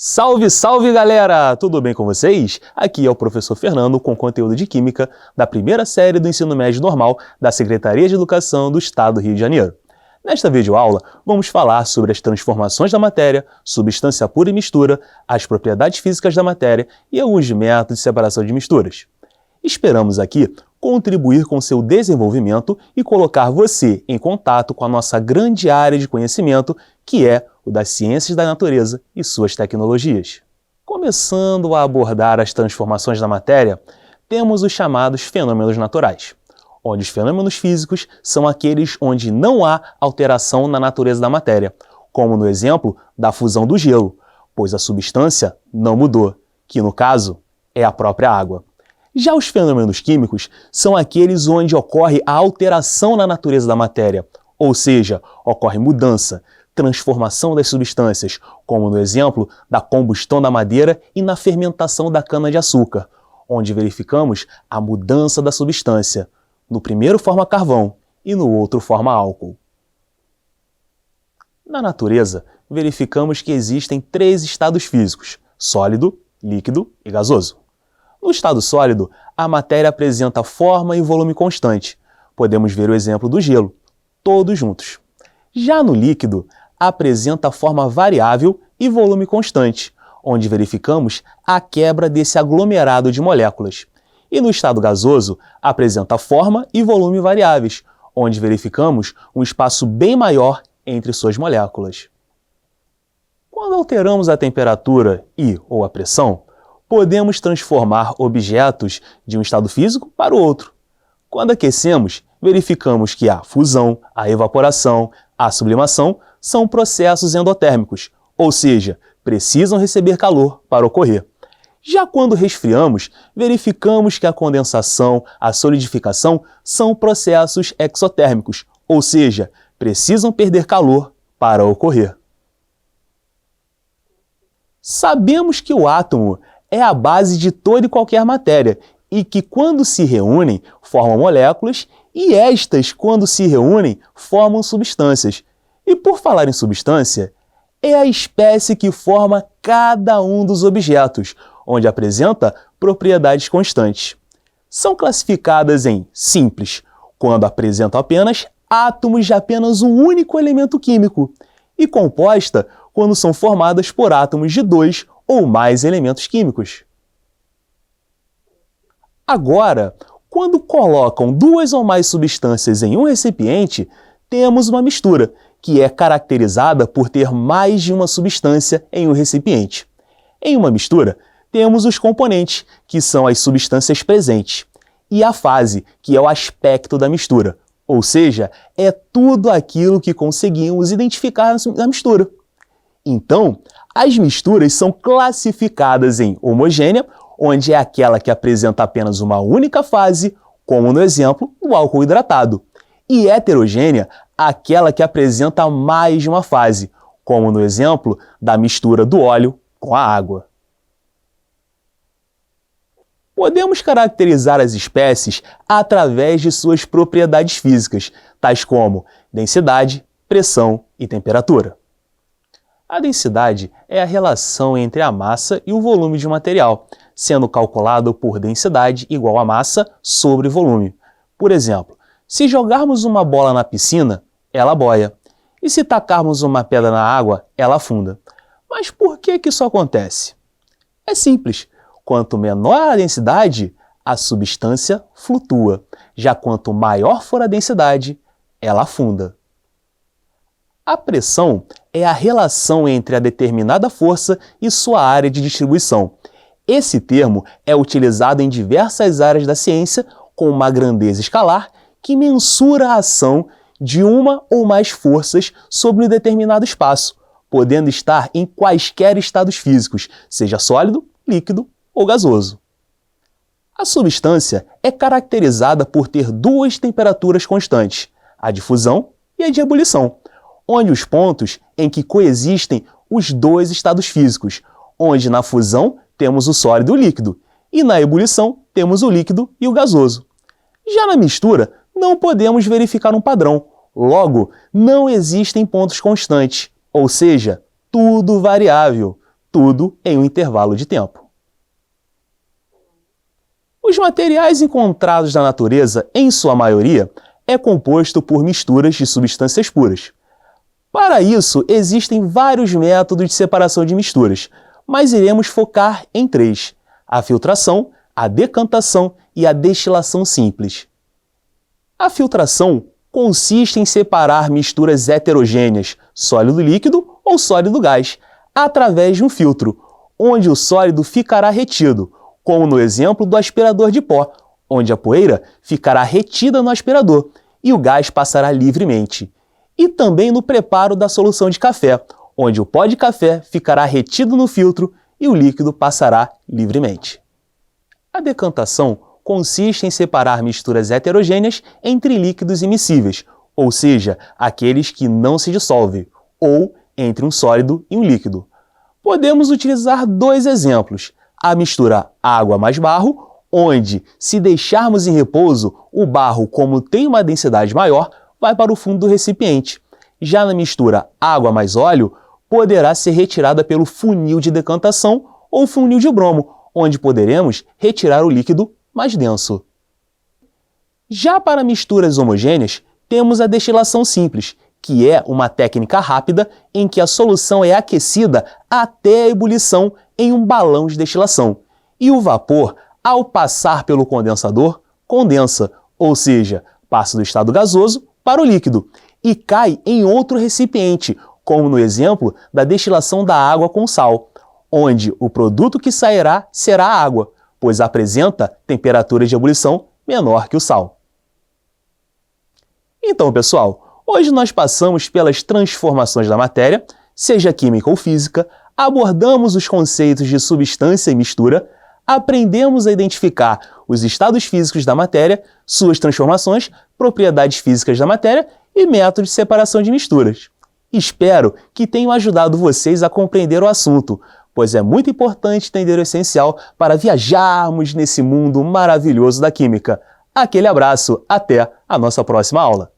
Salve, salve galera! Tudo bem com vocês? Aqui é o professor Fernando com conteúdo de Química da primeira série do Ensino Médio Normal da Secretaria de Educação do Estado do Rio de Janeiro. Nesta videoaula, vamos falar sobre as transformações da matéria, substância pura e mistura, as propriedades físicas da matéria e alguns métodos de separação de misturas. Esperamos aqui contribuir com seu desenvolvimento e colocar você em contato com a nossa grande área de conhecimento, que é o das ciências da natureza e suas tecnologias. Começando a abordar as transformações da matéria, temos os chamados fenômenos naturais, onde os fenômenos físicos são aqueles onde não há alteração na natureza da matéria, como no exemplo da fusão do gelo, pois a substância não mudou, que no caso é a própria água. Já os fenômenos químicos são aqueles onde ocorre a alteração na natureza da matéria, ou seja, ocorre mudança, transformação das substâncias, como no exemplo da combustão da madeira e na fermentação da cana-de-açúcar, onde verificamos a mudança da substância. No primeiro forma carvão e no outro forma álcool. Na natureza, verificamos que existem três estados físicos: sólido, líquido e gasoso. No estado sólido, a matéria apresenta forma e volume constante. Podemos ver o exemplo do gelo, todos juntos. Já no líquido, apresenta forma variável e volume constante, onde verificamos a quebra desse aglomerado de moléculas. E no estado gasoso, apresenta forma e volume variáveis, onde verificamos um espaço bem maior entre suas moléculas. Quando alteramos a temperatura ou a pressão, podemos transformar objetos de um estado físico para o outro. Quando aquecemos, verificamos que a fusão, a evaporação, a sublimação são processos endotérmicos, ou seja, precisam receber calor para ocorrer. Já quando resfriamos, verificamos que a condensação, a solidificação são processos exotérmicos, ou seja, precisam perder calor para ocorrer. Sabemos que o átomo é a base de toda e qualquer matéria e que, quando se reúnem, formam moléculas e estas, quando se reúnem, formam substâncias. E por falar em substância, é a espécie que forma cada um dos objetos, onde apresenta propriedades constantes. São classificadas em simples, quando apresentam apenas átomos de apenas um único elemento químico, e composta, quando são formadas por átomos de dois ou mais elementos químicos. Agora, quando colocam duas ou mais substâncias em um recipiente, temos uma mistura, que é caracterizada por ter mais de uma substância em um recipiente. Em uma mistura, temos os componentes, que são as substâncias presentes, e a fase, que é o aspecto da mistura, ou seja, é tudo aquilo que conseguimos identificar na mistura. Então, as misturas são classificadas em homogênea, onde é aquela que apresenta apenas uma única fase, como no exemplo do álcool hidratado, e heterogênea, aquela que apresenta mais de uma fase, como no exemplo da mistura do óleo com a água. Podemos caracterizar as espécies através de suas propriedades físicas, tais como densidade, pressão e temperatura. A densidade é a relação entre a massa e o volume de um material, sendo calculado por densidade igual a massa sobre volume. Por exemplo, se jogarmos uma bola na piscina, ela boia, e se tacarmos uma pedra na água, ela afunda. Mas por que isso acontece? É simples. Quanto menor a densidade, a substância flutua. Já quanto maior for a densidade, ela afunda. A pressão é a relação entre a determinada força e sua área de distribuição. Esse termo é utilizado em diversas áreas da ciência com uma grandeza escalar que mensura a ação de uma ou mais forças sobre um determinado espaço, podendo estar em quaisquer estados físicos, seja sólido, líquido ou gasoso. A substância é caracterizada por ter duas temperaturas constantes, a de fusão e a de ebulição, onde os pontos em que coexistem os dois estados físicos, onde na fusão temos o sólido e o líquido, e na ebulição temos o líquido e o gasoso. Já na mistura, não podemos verificar um padrão, logo, não existem pontos constantes, ou seja, tudo variável, tudo em um intervalo de tempo. Os materiais encontrados na natureza, em sua maioria, é composto por misturas de substâncias puras. Para isso, existem vários métodos de separação de misturas, mas iremos focar em 3: a filtração, a decantação e a destilação simples. A filtração consiste em separar misturas heterogêneas, sólido-líquido ou sólido-gás, através de um filtro, onde o sólido ficará retido, como no exemplo do aspirador de pó, onde a poeira ficará retida no aspirador e o gás passará livremente. E também no preparo da solução de café, onde o pó de café ficará retido no filtro e o líquido passará livremente. A decantação consiste em separar misturas heterogêneas entre líquidos immiscíveis, ou seja, aqueles que não se dissolvem, ou entre um sólido e um líquido. Podemos utilizar 2 exemplos: a mistura água mais barro, onde, se deixarmos em repouso, o barro, como tem uma densidade maior, vai para o fundo do recipiente. Já na mistura água mais óleo, poderá ser retirada pelo funil de decantação ou funil de bromo, onde poderemos retirar o líquido mais denso. Já para misturas homogêneas, temos a destilação simples, que é uma técnica rápida em que a solução é aquecida até a ebulição em um balão de destilação, e o vapor, ao passar pelo condensador, condensa, ou seja, passa do estado gasoso para o líquido, e cai em outro recipiente, como no exemplo da destilação da água com sal, onde o produto que sairá será a água, pois apresenta temperatura de ebulição menor que o sal. Então, pessoal, hoje nós passamos pelas transformações da matéria, seja química ou física, abordamos os conceitos de substância e mistura, aprendemos a identificar os estados físicos da matéria, suas transformações, propriedades físicas da matéria e métodos de separação de misturas. Espero que tenham ajudado vocês a compreender o assunto, pois é muito importante entender o essencial para viajarmos nesse mundo maravilhoso da química. Aquele abraço, até a nossa próxima aula!